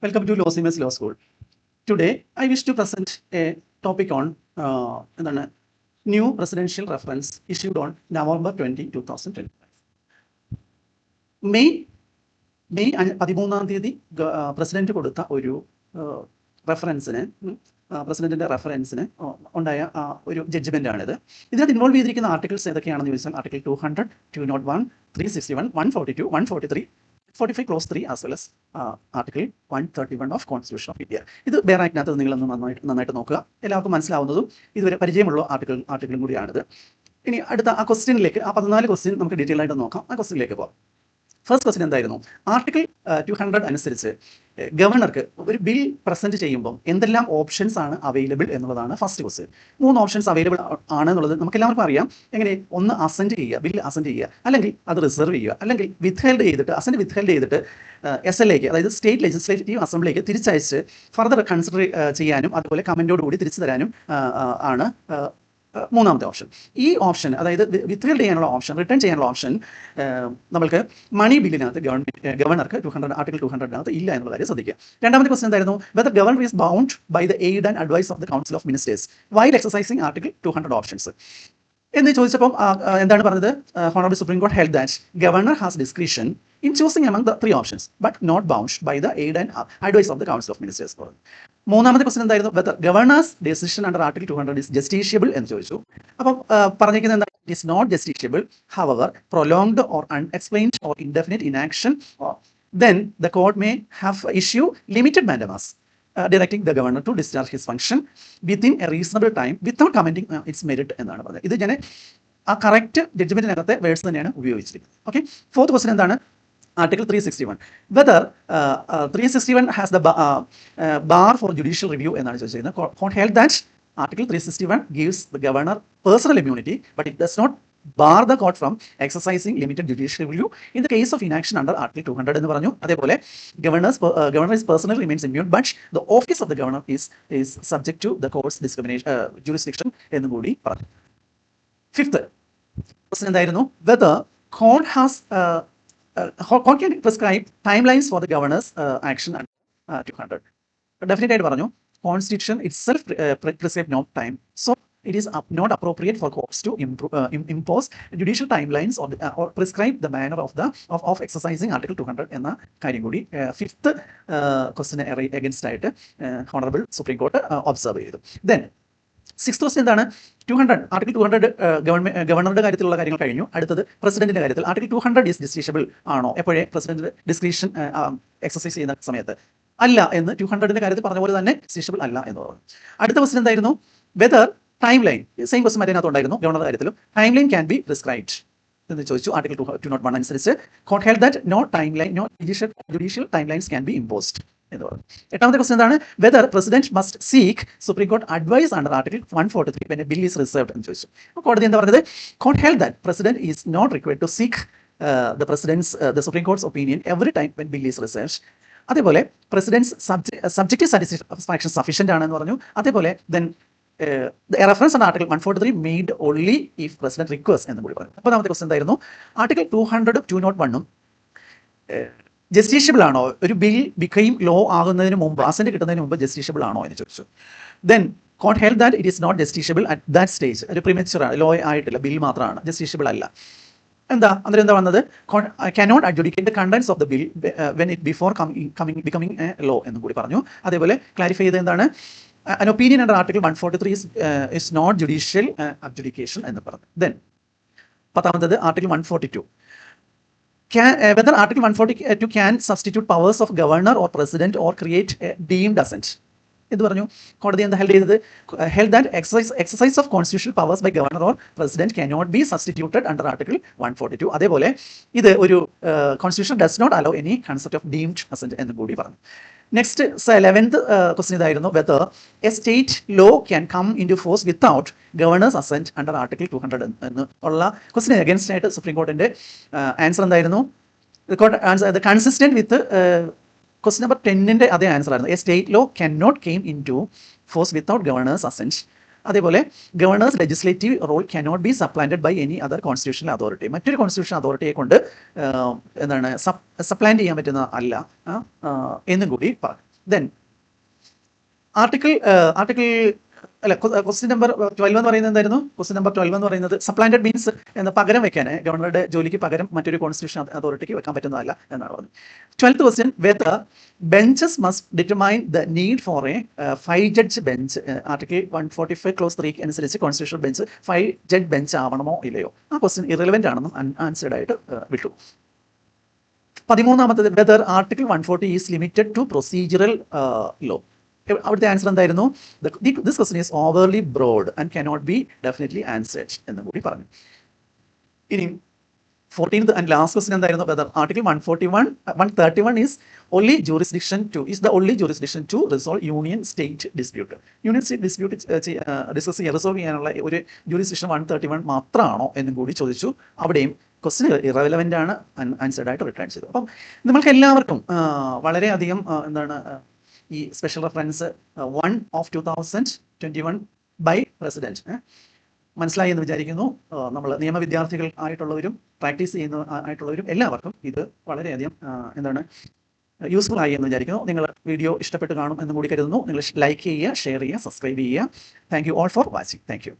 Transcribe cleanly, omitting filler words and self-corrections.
Welcome to Los Angeles Law School. Today, I wish to present a topic on new presidential reference issued on November 20, 2025. May 13 president കൊടുത്ത ഒരു പ്രസിഡന്റിന്റെ റെഫറൻസിന് ഉണ്ടായ ഒരു judgement ആണിത്. ഇതിനകത്ത് involve ചെയ്തിരിക്കുന്ന ആർട്ടിക്കിൾസ് ഏതൊക്കെയാണെന്ന് ചോദിച്ചാൽ article 200, 201, 361, 142, 143, 45 close 3 as well as article 131 of constitution of India. ഇത് ബെയർ ആക്ടിനകത്ത് നിങ്ങളൊന്ന് നന്നായിട്ട് നോക്കുക. എല്ലാവർക്കും മനസ്സിലാവുന്നതും ഇതുവരെ പരിചയമുള്ള ആർട്ടിക്കിളും കൂടിയാണിത്. ഇനി അടുത്ത ആ ക്വസ്റ്റ്യനിലേക്ക്, ആ 14 ക്വസ്റ്റ്യൻ നമുക്ക് ഡീറ്റെയിൽ ആയിട്ട് നോക്കാം. ആ ക്വസ്റ്റ്യനിലേക്ക് പോകാം. ഫസ്റ്റ് ക്വസ്റ്റ്യൻ എന്തായിരുന്നു? ആർട്ടിക്കിൾ 200 അനുസരിച്ച് ഗവർണർക്ക് ഒരു ബിൽ പ്രസന്റ് ചെയ്യുമ്പോൾ എന്തെല്ലാം ഓപ്ഷൻസ് ആണ് അവൈലബിൾ എന്നുള്ളതാണ് ഫസ്റ്റ് ക്വസ്റ്റ്യൻ. 3 ഓപ്ഷൻസ് അവൈലബിൾ ആണ് എന്നുള്ളത് നമുക്ക് എല്ലാവർക്കും അറിയാം. എങ്ങനെ? ഒന്ന് അസെന്റ് ചെയ്യുക, ബിൽ അസെന്റ് ചെയ്യുക, അല്ലെങ്കിൽ അത് റിസർവ് ചെയ്യുക, അല്ലെങ്കിൽ വിത്ത്ഹെൽഡ് ചെയ്തിട്ട് SLA, അതായത് സ്റ്റേറ്റ് ലെജിസ്ലേറ്റീവ് അസംബ്ലിക്ക് തിരിച്ചയച്ച് ഫർദർ കൺസിഡർ ചെയ്യാനും അതുപോലെ കമന്റോടുകൂടി തിരിച്ചു തരാനും ആണ് മൂന്നാമത്തെ ഓപ്ഷൻ. ഈ ഓപ്ഷൻ, അതായത് വിത്ത്ഹെൽഡ് ചെയ്യാനുള്ള ഓപ്ഷൻ, റിട്ടേൺ ചെയ്യാനുള്ള ഓപ്ഷൻ നമ്മൾക്ക് മണി ബില്ലിനകത്ത് ഗവർണർക്ക് ആർട്ടിക്കിൾ 200 ഇല്ല എന്നുള്ള കാര്യം ശ്രദ്ധിക്കുക. രണ്ടാമത്തെ ക്വസ്റ്റൻ എന്തായിരുന്നു? Whether governor is bound by the aid and advice of the council of ministers while exercising article 200 options എന്ന് ചോദിച്ചപ്പോൾ എന്താണ് പറഞ്ഞത്? Honourable supreme court held that governor has discretion in choosing among the 3 options but not bound by the aid and advice of the council of ministers. മൂന്നാമത്തെ question എന്തായിരുന്നു? Whether governor's decision under article 200 is justiciable എന്ന് ചോദിച്ചു. അപ്പം പറഞ്ഞിരിക്കുന്നത് എന്താ? It is not justiciable, however prolonged or unexplained or indefinite inaction, then the court may have issue limited mandamus directing the governor to discharge his function within a reasonable time without commenting its merit എന്നാണ് പറഞ്ഞത്. ഇത് ഞാൻ ആ correct ജഡ്ജ്മെന്റിനകത്തെ words തന്നെയാണ് ഉപയോഗിച്ചിരിക്കുന്നത്. Okay. Fourth question എന്താണ്? Article 361. Whether 361 has the bar for judicial review എന്നാണ് ചോദിച്ചിരുന്നത്. Court held that Article 361 gives the governor personal immunity, but it does not bar the court from exercising limited judicial review in the case of inaction under Article 200 എന്ന് പറഞ്ഞു. അതേപോലെ governor is personally remains immune, but the office of the governor is subject to the court's jurisdiction എന്നും കൂടി പറഞ്ഞു. Fifth question എന്തായിരുന്നു? Whether court has court can prescribe timelines for the governor's action under 200. Definitely ആയിട്ട് പറഞ്ഞു. Constitution itself prescribe no time, so it is not appropriate for courts to impose judicial timelines or prescribe the manner of exercising Article 200 എന്ന കാര്യം കൂടി fifth ക്വസ്റ്റിന് against ആയിട്ട് honourable supreme court observe ചെയ്തു. Then sixth question എന്താണ്? 200 article 200 ഗവർണറുടെ കാര്യത്തിലുള്ള കാര്യങ്ങൾ കഴിഞ്ഞു. അടുത്തത് പ്രസിഡന്റിന്റെ കാര്യത്തിൽ ആർട്ടിക്കിൾ 200 ഈസ് ജസ്റ്റിഷ്യബിൾ ആണോ? എപ്പോഴേ പ്രസിഡന്റ് ഡിസ്ക്രിഷൻ എക്സസൈസ് ചെയ്യുന്ന സമയത്ത് അല്ല എന്ന് 200ന്റെ കാര്യത്തിൽ പറഞ്ഞ പോലെ തന്നെ ജസ്റ്റിഷ്യബിൾ അല്ല എന്ന് പറഞ്ഞു. അടുത്ത ക്വസ്റ്റ്യൻ എന്തായിരുന്നു? Whether time line, same question മറ്റേനകത്ത് ഉണ്ടായിരുന്നു ഗവർണറുടെ കാര്യത്തിലും, time line can be prescribed എന്ന് ചോദിച്ചു. ആർട്ടിക്കിൾ 201 അനുസരിച്ച് court held that no time line, no judicial time lines can be imposed എന്ന് പറഞ്ഞു. എട്ടാമത്തെ ക്വസ്റ്റൻ എന്താണ്? Whether president must seek Supreme Court advice under article 143 when a bill is reserved എന്ന് ചോദിച്ചു. കോടതി എന്താ പറഞ്ഞത്? Court held that president is not required to seek the Supreme Court's opinion every time when bill is reserved. അതേപോലെ president's subjective satisfaction sufficient ആണെന്ന് പറഞ്ഞു. അതേപോലെ then reference ആണ് article 143 made only if president request എന്ന് കൂടി പറഞ്ഞു. ഒമ്പതാമത്തെ question എന്തായിരുന്നു? ആർട്ടിക്കിൾ 200 201 ജസ്റ്റിഷ്യബിൾ ആണോ? ഒരു ബിൽ ബിക്കെയിം ലോ ആകുന്നതിന് മുമ്പ്, അസന്റ് കിട്ടുന്നതിന് മുമ്പ് ജസ്റ്റിഷ്യബിൾ ആണോ എന്ന് ചോദിച്ചു. Then court held that it is not justiciable at that stage. ഒരു പ്രിമച്വർ ആണ്, ലോ ആയിട്ടില്ല, ബിൽ മാത്രമാണ്, ജസ്റ്റിഷ്യബിൾ അല്ല. അന്നേരം എന്താ വന്നത്? cannot adjudicate the contents of the bill when it before becoming a law എന്നും കൂടി പറഞ്ഞു. അതേപോലെ ക്ലാരിഫൈ ചെയ്ത് എന്താണ്? an opinion under article 143 is not judicial adjudication എന്ന് പറഞ്ഞു. ദെൻ പത്താമത്തത് article 142. Whether Article 142 can substitute powers of governor or president or create a deemed assent എന്ന് പറഞ്ഞു. കോടതി എന്താ ഹെൽഡ് ചെയ്തത്? Held that exercise of constitutional powers by governor or president cannot be substituted under article 142. അതേപോലെ ഇത് ഒരു constitution does not allow any concept of deemed assent എന്ന് കൂടി പറഞ്ഞു. നെക്സ്റ്റ് 11th ക്വസ്റ്റ്യൻ ഇതായിരുന്നു. Whether a state law can come in to force without governor's assent under article 200 എന്ന് ഉള്ള ക്വസ്റ്റിന് അഗൻസ്റ്റ് ആയിട്ട് സുപ്രീം കോർട്ടിന്റെ ആൻസർ എന്തായിരുന്നു? കൺസിസ്റ്റന്റ് വിത്ത് ക്വസ്റ്റ്യൻ നമ്പർ 10ന്റെ അതേ ആൻസർ ആയിരുന്നു. A state law can not came in to force without governor's assent. അതേപോലെ governor's legislative role cannot be supplanted by any other constitutional authority. മറ്റൊരു constitution അതോറിറ്റിയെ കൊണ്ട് എന്താണ് സപ്ലാന്റ് ചെയ്യാൻ പറ്റുന്ന അല്ല എന്നും കൂടി പറഞ്ഞു. ദെൻ ആർട്ടിക്കിൾ അല്ല ക്വസ്റ്റ്യൻ നമ്പർ 12 എന്ന് പറയുന്നത് എന്തായിരുന്നു? ക്വസ്റ്റ്യൻ നമ്പർ 12 എന്ന് പറയുന്നത് സപ്ലാന്റഡ് മീൻസ് എന്ന് പകരം വെക്കാൻ ഗവൺമെന്റ് ജോലിക്ക് പകരം മറ്റൊരു കോൺസ്റ്റിറ്റ്യൂഷൻ അതോറിറ്റിക്ക് വെക്കാൻ പറ്റുന്നതല്ല എന്നാണ് പറഞ്ഞത്. 12th question, whether benches must determine the need for a 5 judge bench. Article 145 clause 3 അനുസരിച്ച് കോൺസ്റ്റിറ്റ്യൂഷൻ ബെഞ്ച് 5 ജഡ്ജ് ബെഞ്ച് ആവണമോ ഇല്ലയോ? ആ ക്വസ്റ്റ്യൻ ഇറലവെന്റ് ആണെന്നും ആൻസേർഡ് ആയിട്ട് വിട്ടു. 13ാമത്തത്, whether article 140 is limited to procedural law. അവിടുത്തെ ആൻസർ എന്തായിരുന്നു? This question is overly broad and cannot be definitely answered എന്ന് കൂടി പറഞ്ഞു. ഇനി 14th ആൻഡ് ലാസ്റ്റ് ക്വസ്റ്റ്യൻ എന്തായിരുന്നു? Whether article 131 is only jurisdiction the only jurisdiction to resolve union state dispute. Union state dispute discuss ചെയ്യാൻ resolve ചെയ്യാനുള്ള ഒരു jurisdiction 131 മാത്രമാണോ എന്നും കൂടി ചോദിച്ചു. അവിടെയും ക്വസ്റ്റ്യൻ ഇറവലവൻ്റ് ആണ്, ആൻസേർഡ് ആയിട്ട് റിട്ടേൺ ചെയ്തു. അപ്പം നമ്മൾക്ക് എല്ലാവർക്കും വളരെയധികം ഈ സ്പെഷ്യൽ റെഫറൻസ് 1/2021 ബൈ പ്രസിഡന്റ് മനസ്സിലായി എന്ന് വിചാരിക്കുന്നു. നമ്മൾ നിയമവിദ്യാർത്ഥികൾ ആയിട്ടുള്ളവരും പ്രാക്ടീസ് ചെയ്യുന്ന ആയിട്ടുള്ളവരും എല്ലാവർക്കും ഇത് വളരെയധികം യൂസ്ഫുൾ ആയി എന്ന് വിചാരിക്കുന്നു. നിങ്ങൾ വീഡിയോ ഇഷ്ടപ്പെട്ട് കാണും എന്നും കൂടി കരുതുന്നു. നിങ്ങൾ ലൈക്ക് ചെയ്യുക, ഷെയർ ചെയ്യുക, സബ്സ്ക്രൈബ് ചെയ്യുക. Thank you all for watching. Thank you.